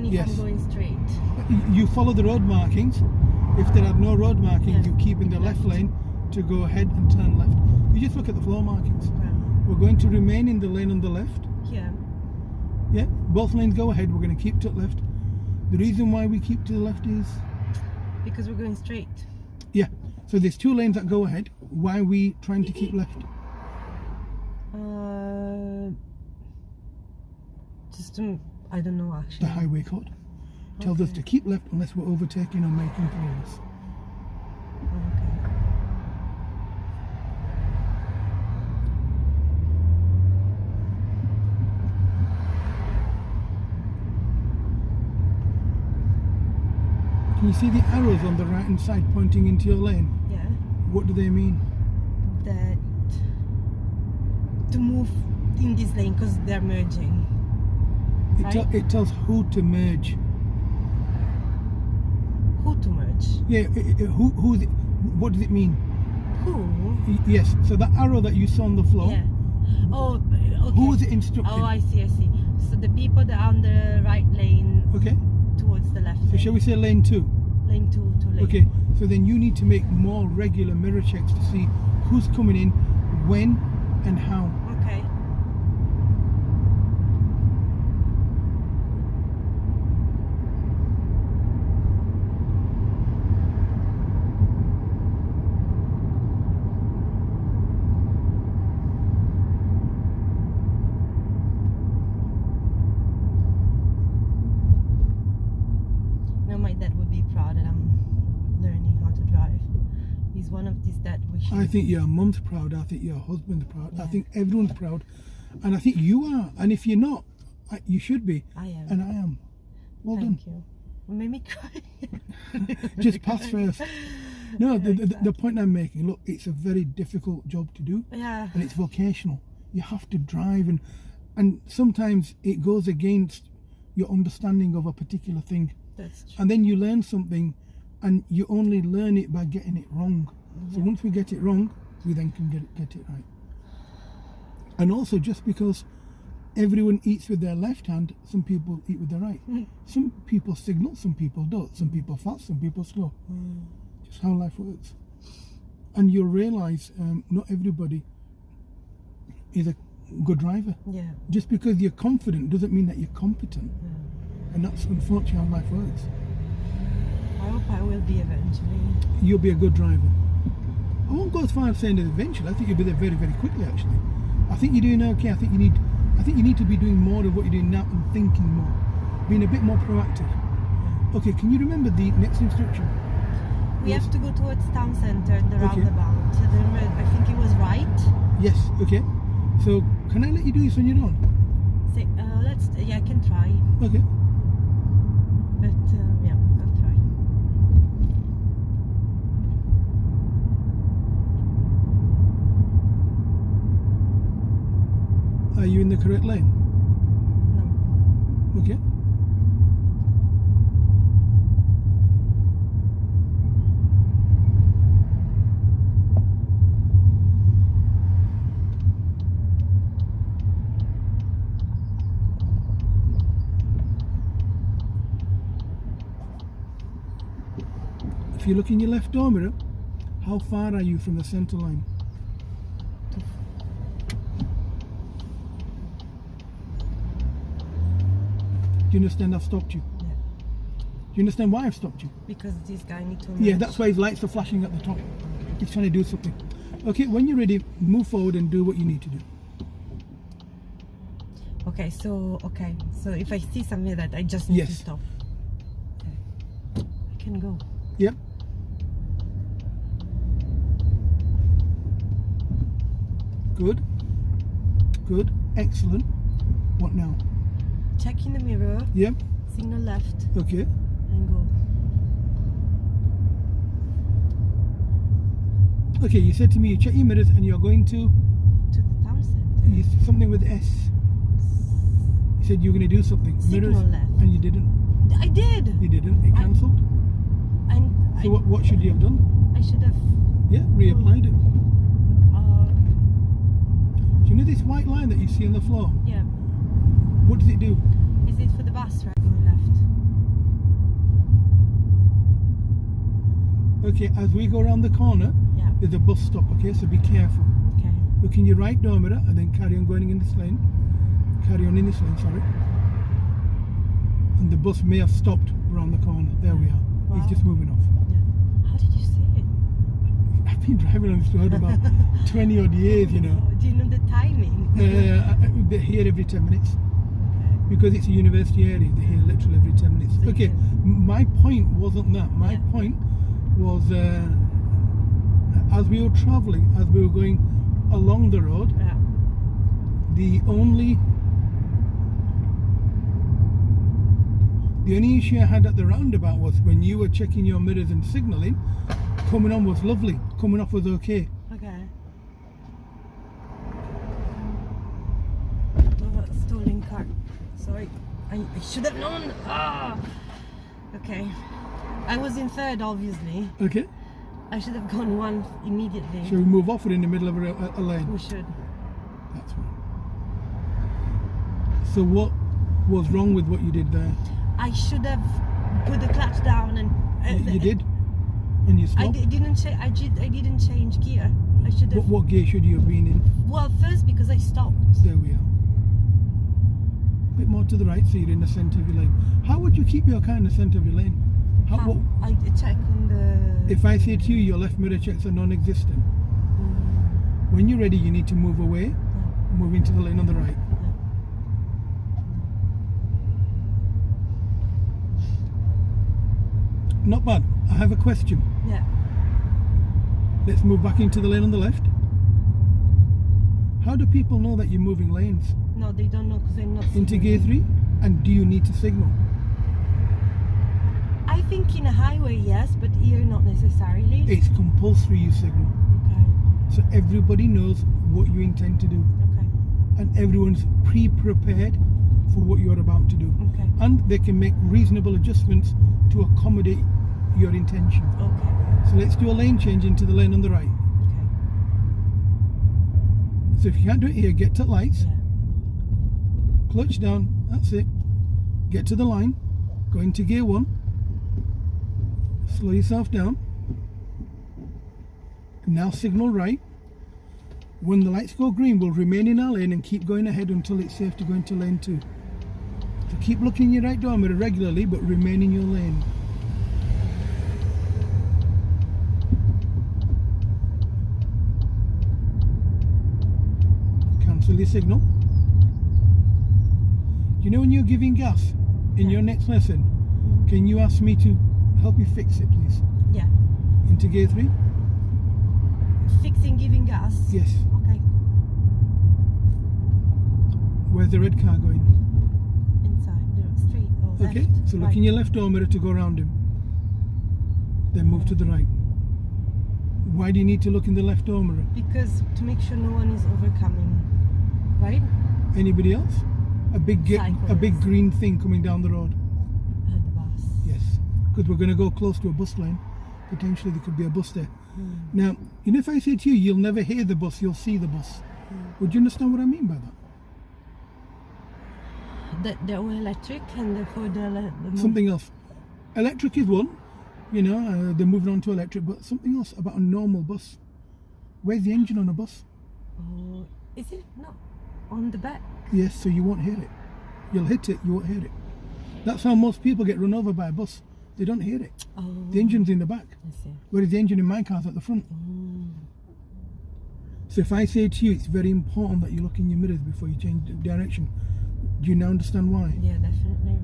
if Yes. I'm going straight? You follow the road markings. If there are no road markings, Yeah. you keep in the left lane to go ahead and turn left. You just look at the floor markings. Yeah. We're going to remain in the lane on the left. Yeah. Yeah, both lanes go ahead. We're going to keep to the left. The reason why we keep to the left is, Because we're going straight. yeah, so there's two lanes that go ahead. Why are we trying to keep left? Just to, I don't know The actually. highway code tells us to keep left unless we're overtaking or making progress. Okay. Can you see the arrows on the right hand side pointing into your lane? Yeah. What do they mean? That to move in this lane because they're merging. Right? It tells who to merge. Who to merge? Yeah, what does it mean? Who? Yes, so that arrow that you saw on the floor, Yeah. Oh, okay. who was it instructing? Oh, I see. So the people that are on the right lane Okay, towards the left so lane. shall we say lane 2? Lane 2 to lane. Okay, so then you need to make more regular mirror checks to see who's coming in, when, and how. Okay. Now my dad would be proud that I'm learning how to drive. He's one of these dad wishes. I think your mum's proud, I think your husband's proud, I Yeah. think everyone's proud, and I think you are, and if you're not, you should be, I am. and I am. Well Thank you. You made me cry. done. Just pass first. No, the point I'm making, look, it's a very difficult job to do, Yeah. and it's vocational. You have to drive, and sometimes it goes against your understanding of a particular thing, That's true. and then you learn something, and you only learn it by getting it wrong. So once we get it wrong, we then can get it right. And also, just because everyone eats with their left hand, some people eat with their right. Some people signal, some people don't. Some people fast, some people slow. Just how life works. And you'll realise not everybody is a good driver. Yeah. Just because you're confident doesn't mean that you're competent. And that's unfortunately how life works. I hope I will be eventually. You'll be a good driver. I won't go as far as saying that eventually. I think you'll be there very, very quickly. Actually, I think you're doing okay. I think you need to be doing more of what you're doing now and thinking more, being a bit more proactive. Okay, can you remember the next instruction? We Yes. have to go towards town centre, the Okay. roundabout. I think it was right. Yes. Okay. So can I let you do this on your own? Say, I can try. Okay. But yeah, I'll try. Are you in the correct lane? No. Okay. If you look in your left door mirror, how far are you from the centre line? Do you understand I've stopped you? Yeah. Do you understand why I've stopped you? Because this guy needs to. Yeah, merge. that's why his lights are flashing at the top. He's trying to do something. Okay, when you're ready, move forward and do what you need to do. Okay, so if I see something like that, I just need to Yes. stop. Okay. I can go. Yep. Good. Good. Excellent. What now? Check in the mirror, Yep. signal left, Okay. and go. Okay, you said to me you check your mirrors and you're going to To the town centre. something with S. You said you were going to do something. Signal Mirrors, left. and you didn't. I did. You didn't. It cancelled. And So what should you have done? I should have. Yeah, reapplied it. Uh, Do you know this white line that you see on the floor? yeah. What does it do? Is it for the bus right going left? Okay, as we go around the corner, Yeah. there's a bus stop, okay, so be careful. Okay. Look in your right door mirror and then carry on going in this lane. Carry on in this lane, sorry. And the bus may have stopped around the corner. There we are. Wow. He's just moving off. Yeah. How did you see it? I've been driving on this road about 20 odd years, you know. Do you know the timing? They're here every 10 minutes. Okay. Because it's a university area, they're here literally every 10 minutes. So Okay, you- my point wasn't that. My Yeah. point was as we were travelling, as we were going along the road, Yeah. the only issue I had at the roundabout was when you were checking your mirrors and signalling, coming on was lovely, coming off was okay. Okay. Oh, stolen car. Sorry. I should have known. Ah. Okay. I was in third, obviously. Okay, I should have gone one immediately. shall we move off or in the middle of a lane? We should. That's fine. So what was wrong with what you did there? I should have put the clutch down and. You did? And you stopped? I didn't change gear. I should have. What gear should you have been in? Well, first because I stopped. There we are. A bit more to the right, so you're in the centre of your lane. How would you keep your car in the centre of your lane? I check on the. If I say to you your left mirror checks are non-existent, when you're ready you need to move away, move into the lane on the right. Not bad. I have a question. Yeah. Let's move back into the lane on the left. How do people know that you're moving lanes? No, they don't know because they're not. Into gear 3? And do you need to signal? I think in a highway, yes, but here not necessarily. It's compulsory you signal. Okay. So everybody knows what you intend to do. Okay. And everyone's pre-prepared for what you're about to do. Okay. And they can make reasonable adjustments to accommodate your intention. Okay. So let's do a lane change into the lane on the right. Okay. So if you can't do it here, get to lights, Yeah. clutch down, that's it. Get to the line, go into gear 1, slow yourself down. Now signal right. When the lights go green, we'll remain in our lane and keep going ahead until it's safe to go into lane 2. So keep looking your right door mirror regularly, but remain in your lane. Cancel your signal. You know when you're giving gas in your next lesson, can you ask me to help you fix it, please? Yeah. Into gear 3? Fixing, giving gas. Yes. Okay. Where's the red car going? Inside the street or Okay, left, so look right. in your left door mirror to go around him. Then move to the right. Why do you need to look in the left door mirror? Because to make sure no one is overcoming, right? Anybody else? A big Cyclists. green thing coming down the road. The bus. Yes, because we're going to go close to a bus lane. Potentially there could be a bus there. Now, you know, if I say to you, you'll never hear the bus, you'll see the bus. Would you understand what I mean by that? They're all electric and therefore the Something else. Electric is one, you know, they're moving on to electric, but something else about a normal bus. Where's the engine on a bus? Oh, is it not on the back? Yes, so you won't hear it. You'll hit it, you won't hear it. That's how most people get run over by a bus. They don't hear it. Oh, The engine's in the back, I see. whereas the engine in my car's at the front. So if I say to you, it's very important that you look in your mirrors before you change the direction. Do you now understand why? Yeah, definitely.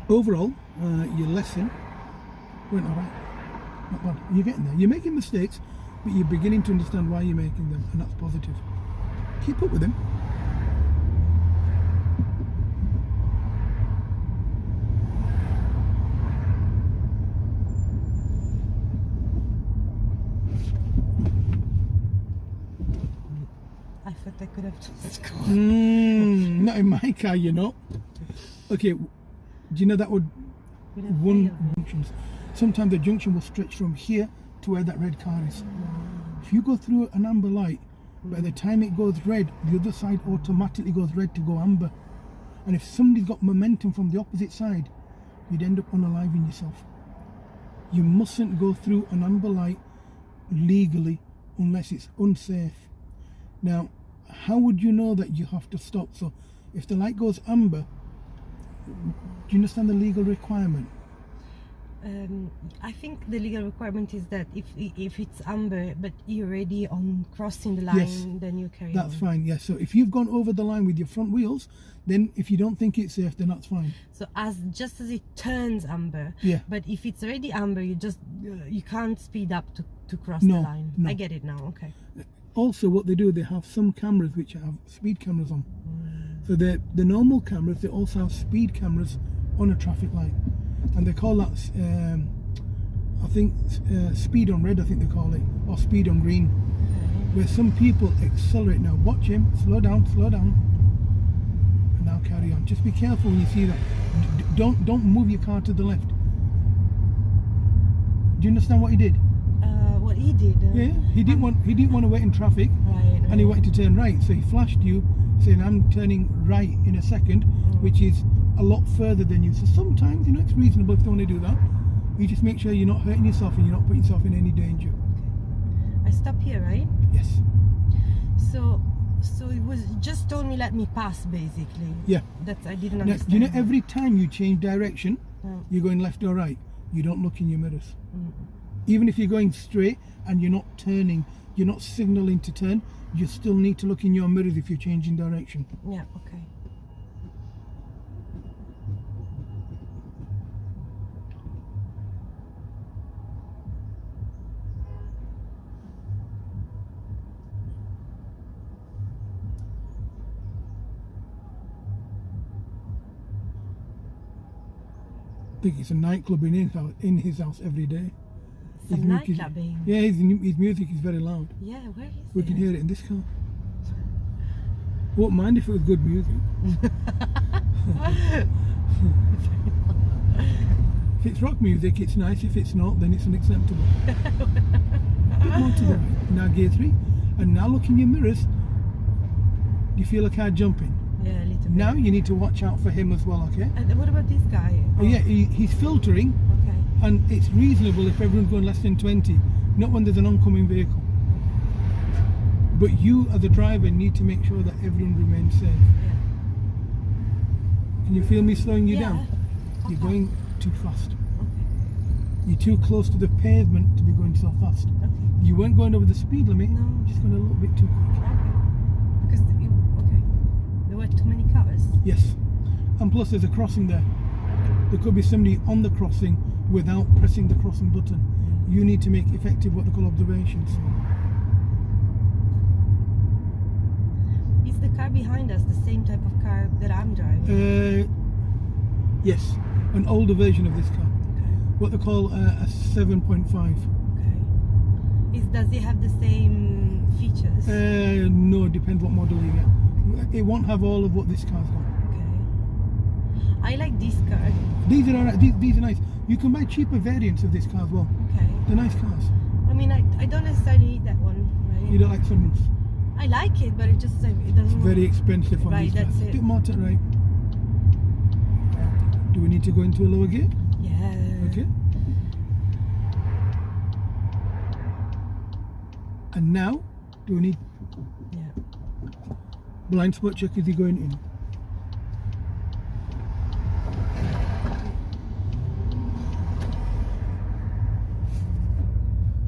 Overall, your lesson went alright. Not bad. You're getting there. You're making mistakes, but you're beginning to understand why you're making them, and that's positive. Keep up with them. I thought I could have just gone. Not in my car, you know. Okay, do you know that would one junctions? Sometimes the junction will stretch from here to where that red car is. If you go through an amber light, by the time it goes red, the other side automatically goes red to go amber. And if somebody's got momentum from the opposite side, you'd end up unaliving yourself. You mustn't go through an amber light legally unless it's unsafe. Now, how would you know that you have to stop? So if the light goes amber, do you understand the legal requirement? I think the legal requirement is that if it's amber but you're already on crossing the line, Yes, then you carry that's on. fine. Yes. So if you've gone over the line with your front wheels, then if you don't think it's safe, then that's fine. So just as it turns amber, Yeah. but if it's already amber, you can't speed up to cross No, the line. no. I get it now. Okay. Also, what they do, they have some cameras which have speed cameras on. So the normal cameras, they also have speed cameras on a traffic light, and they call that I think speed on red, I think they call it, or speed on green. Okay. Where some people accelerate. Now watch him, slow down, and now carry on. Just be careful when you see that. Don't move your car to the left. Do you understand what he did? What he did. Yeah, he didn't want to wait in traffic, Right. and he wanted to turn right. So he flashed you, saying, "I'm turning right in a second," which is a lot further than you. So sometimes, it's reasonable if you want to do that. You just make sure you're not hurting yourself and you're not putting yourself in any danger. I stop here, right? Yes. So it was just told me let me pass, basically. Yeah. That's I didn't Now, understand. every time you change direction, Oh. you're going left or right, you don't look in your mirrors. Mm. Even if you're going straight and you're not turning, you're not signaling to turn, you still need to look in your mirrors if you're changing direction. Yeah. Okay. I think it's a nightclub in his house every day. Some His music is- nightclubbing. Yeah, his music is very loud. Yeah. Where is We it? can hear it in this car. Won't mind if it was good music. If it's rock music, it's nice. If it's not, then it's unacceptable. Bit more to the right. Now gear 3. And now look in your mirrors. Do you feel a car jumping? Yeah, a little bit. Now you need to watch out for him as well, okay? And what about this guy? Oh, yeah, he's filtering, Okay. and it's reasonable if everyone's going less than 20, not when there's an oncoming vehicle. But you, as a driver, need to make sure that everyone remains safe. Yeah. Can you feel me slowing you Yeah. down? You're Okay. going too fast. Okay. You're too close to the pavement to be going so fast. Okay. You weren't going over the speed limit, No. just going a little bit too quick. Okay. Because there were too many cars. Yes. And plus there's a crossing there. There could be somebody on the crossing without pressing the crossing button. You need to make effective what they call observations. Is the car behind us the same type of car that I'm driving? Yes, an older version of this car. Okay. What they call a 7.5. Okay. Does it have the same features? No, it depends what model you get. It won't have all of what this car's got. Okay. I like this car. These are alright. These are nice. You can buy cheaper variants of this car as well. Okay. They're nice cars. I mean, I don't necessarily need that one. Right? You don't like sunroofs? I like it, but it just it doesn't. Very expensive on Right, these cars. that's it. Bit more to the right. Do we need to go into a lower gear? Yeah. Okay. And now, do we need Yeah. blind spot check? Is he going in?